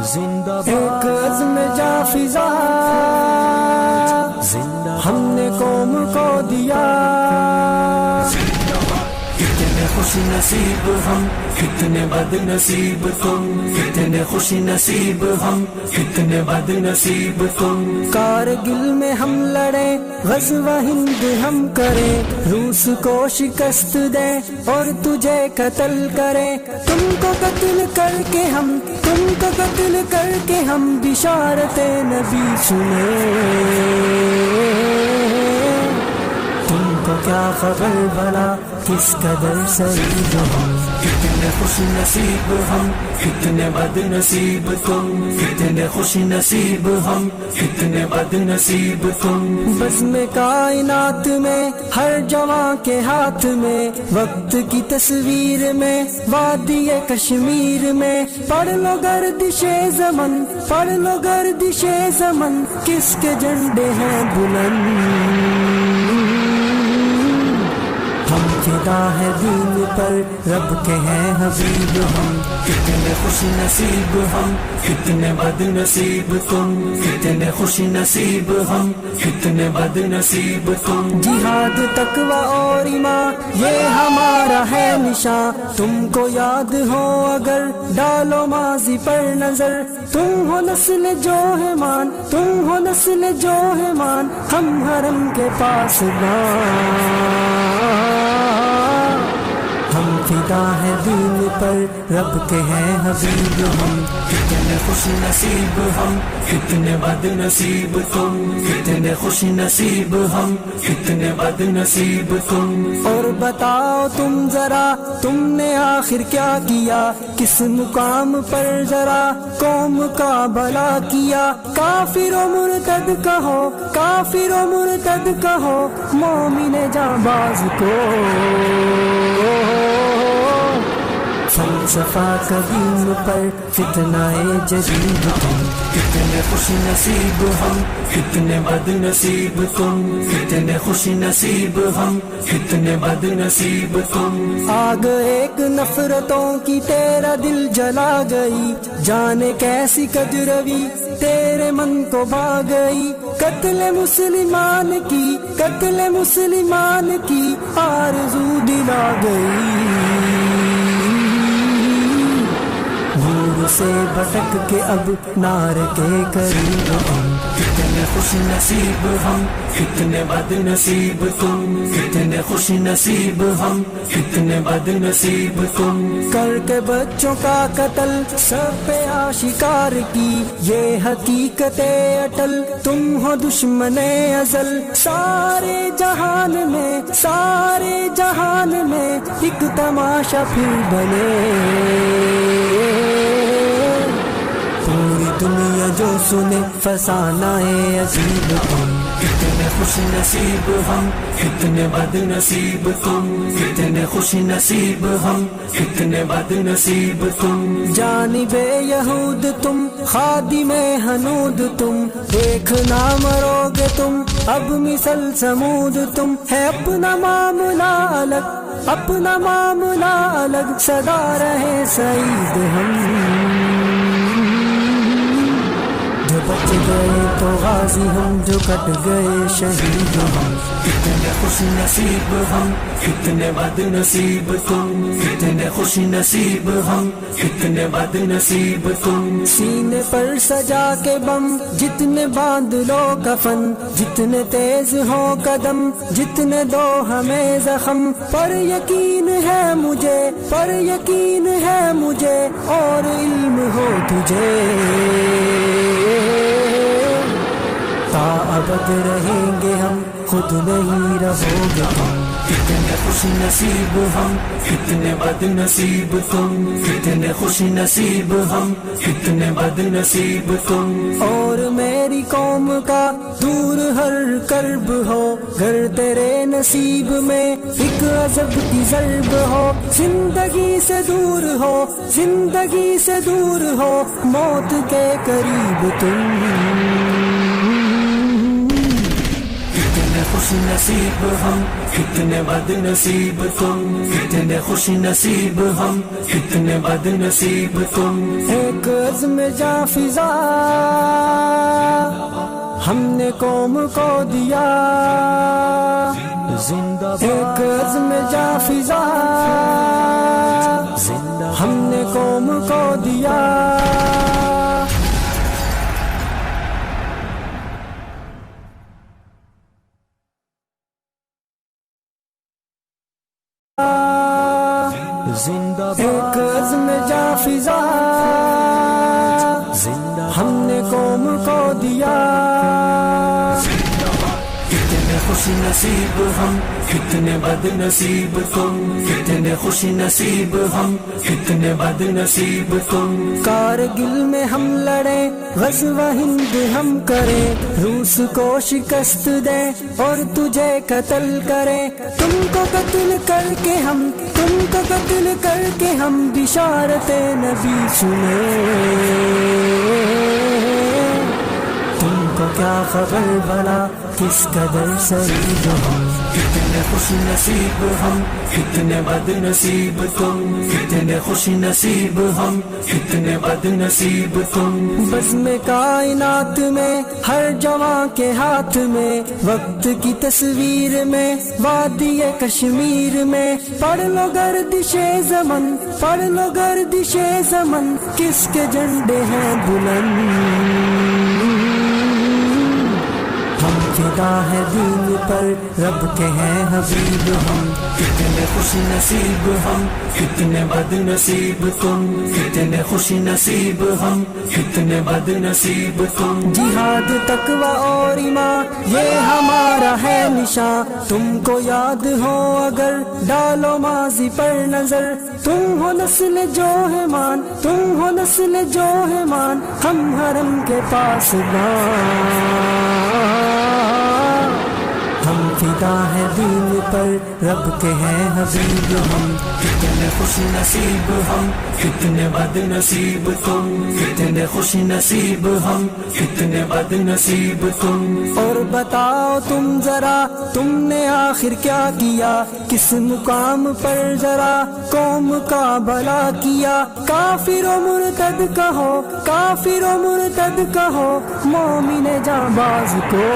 زندہ ایک عزم جاں فضا ہم نے قوم کو دیا. کتنے خوش نصیب ہم، کتنے بد نصیب تم، کتنے خوش نصیب ہم، کتنے بد نصیب تم. کارگل میں ہم لڑیں، غزوہ ہند ہم کریں، روس کو شکست دیں اور تجھے قتل کریں. تم کو قتل کر کے ہم، تم کو قتل کر کے ہم بشارت نبی سنیں. تم کو کیا خبر بھلا کس قدر سعید ہم. کتنے خوش نصیب ہم، کتنے بد نصیب تم، کتنے خوش نصیب ہم، کتنے بد نصیب تم. بزم کائنات میں ہر جوان کے ہاتھ میں، وقت کی تصویر میں وادی کشمیر میں، پڑھ لو گردش زمن، پڑھ لو گردش زمن، کس کے جھنڈے ہیں بلند. ہم فدا ہے دین پر، رب کے ہیں حبیب ہم. کتنے خوش نصیب ہم، کتنے بد نصیب تم، کتنے خوش نصیب ہم، کتنے بد نصیب تم. جہاد تقوی اور ایمان یہ ہمارا ہے نشان. تم کو یاد ہو اگر ڈالو ماضی پر نظر، تم ہو نسل جو ہے مان، تم ہو نسل جو ہے مان، ہم حرم کے پاس ہم فدا ہے دین پر، رب کے ہیں حبیب ہم. کتنے خوش نصیب ہم، کتنے بد نصیب تم، کتنے خوش نصیب ہم، کتنے بد نصیب تم. اور بتاؤ تم ذرا، تم نے آخر کیا کیا، کس مقام پر ذرا قوم کا بھلا کیا. کافر و مرتد کہو، کافر و مرتد کہو، مومن جانباز کو. فلسفہ قدیم پر فتنہ جدید تم. کتنے خوش نصیب ہم، کتنے بد نصیب تم، کتنے خوش نصیب ہم، کتنے بد نصیب تم. آگ ایک نفرتوں کی تیرا دل جلا گئی، جانے کیسی کجروی تیرے من کو بھا گئی. قتل مسلمان کی، قتل مسلمان کی آرزو دلا گئی. نور سے بھٹک کے اب نار کے قریب ہم. کتنے خوش نصیب ہم، کتنے بد نصیب تم، کتنے خوش نصیب ہم، کتنے بد نصیب تم. کر کے بچوں کا قتل سب پہ آشکار کی، یہ حقیقت اٹل تم ہو دشمن ازل. سارے جہان میں، سارے جہان میں ایک تماشا پھر بنے. پوری دنیا جو سنے فسانہ عجیب تم. کتنے خوش نصیب ہم، کتنے بد نصیب تم، کتنے خوش نصیب ہم، کتنے بد نصیب تم. جانب یہود تم، خادم حنود تم، دیکھنا مرو گے تم اب مثل سمود تم. ہے اپنا معاملہ الگ، اپنا معاملہ الگ، سدا رہے سعید ہم. جو بچ گئے تو غازی ہم، جو کٹ گئے شہید ہم. کتنے خوش نصیب ہم، کتنے بد نصیب تم، کتنے خوش نصیب ہم، کتنے بد نصیب تم. سینے پر سجا کے بم جتنے باندھ لو کفن، جتنے تیز ہو قدم، جتنے دو ہمیں زخم. پر یقین ہے مجھے، پر یقین ہے مجھے اور علم ہو تجھے، تا ابد رہیں گے ہم، خود نہیں رہو گے تم. کتنے خوش نصیب ہم، کتنے بد نصیب تم، کتنے خوش نصیب ہم، کتنے بد نصیب تم. اور میری قوم کا دور ہر کرب ہو، گر تیرے نصیب میں ایک عذاب کی ضرب ہو. زندگی سے دور ہو، زندگی سے دور ہو، موت کے قریب تم. کتنے خوش نصیب ہم، کتنے بد نصیب تم، کتنے خوش نصیب ہم، کتنے بد نصیب تم. ایک عزم میں جاں فضا ہم نے قوم کو دیا، ایک عزم جاں فضا ہم نے قوم کو دیا۔ ایک عزم جاں فضا ہم نے قوم کو دیا۔ کتنے خوش نصیب ہم، کتنے بد نصیب تم، کتنے خوش نصیب ہم، کتنے بد نصیب تم۔ کارگل میں ہم لڑے، غزوہ ہند ہم کریں، روس کو شکست دیں اور تجھے قتل کریں۔ تم کو قتل کر کے ہم، تم کو قتل کر کے ہم بشارت نبی سنیں۔ تم کو کیا خبر بھلا کس قدر سعید ہم، کتنے خوش نصیب ہم، کتنے بد نصیب تم، کتنے خوش نصیب ہم، کتنے بد نصیب تم۔ بزم کائنات میں ہر جواں کے ہاتھ میں، وقت کی تصویر میں وادی کشمیر میں، پڑھ لو گردش زمن، پڑھ لو گردش زمن، کس کے جھنڈے ہیں بلند۔ ہم فدا ہے دین پر، رب کے ہیں حبیب ہم، کتنے خوش نصیب ہم، کتنے بد نصیب تم، کتنے خوش نصیب ہم، کتنے بد نصیب تم۔ جہاد تقوی اور ایمان یہ ہمارا ہے نشان، تم کو یاد ہو اگر ڈالو ماضی پر نظر، تم ہو نسل جو ہے مان، تم ہو نسل جو ہے مان، ہم حرم کے پاس ہم فدا ہے دین پر، رب کے ہیں حبیب ہم، کتنے خوش نصیب ہم، کتنے بد نصیب تم، کتنے خوش نصیب ہم، کتنے بد نصیب تم۔ اور بتاؤ تم ذرا تم نے آخر کیا کیا، کس مقام پر ذرا قوم کا بھلا کیا۔ کافر و مرتد کہو، کافر و مرتد کہو، مومن جاں باز کو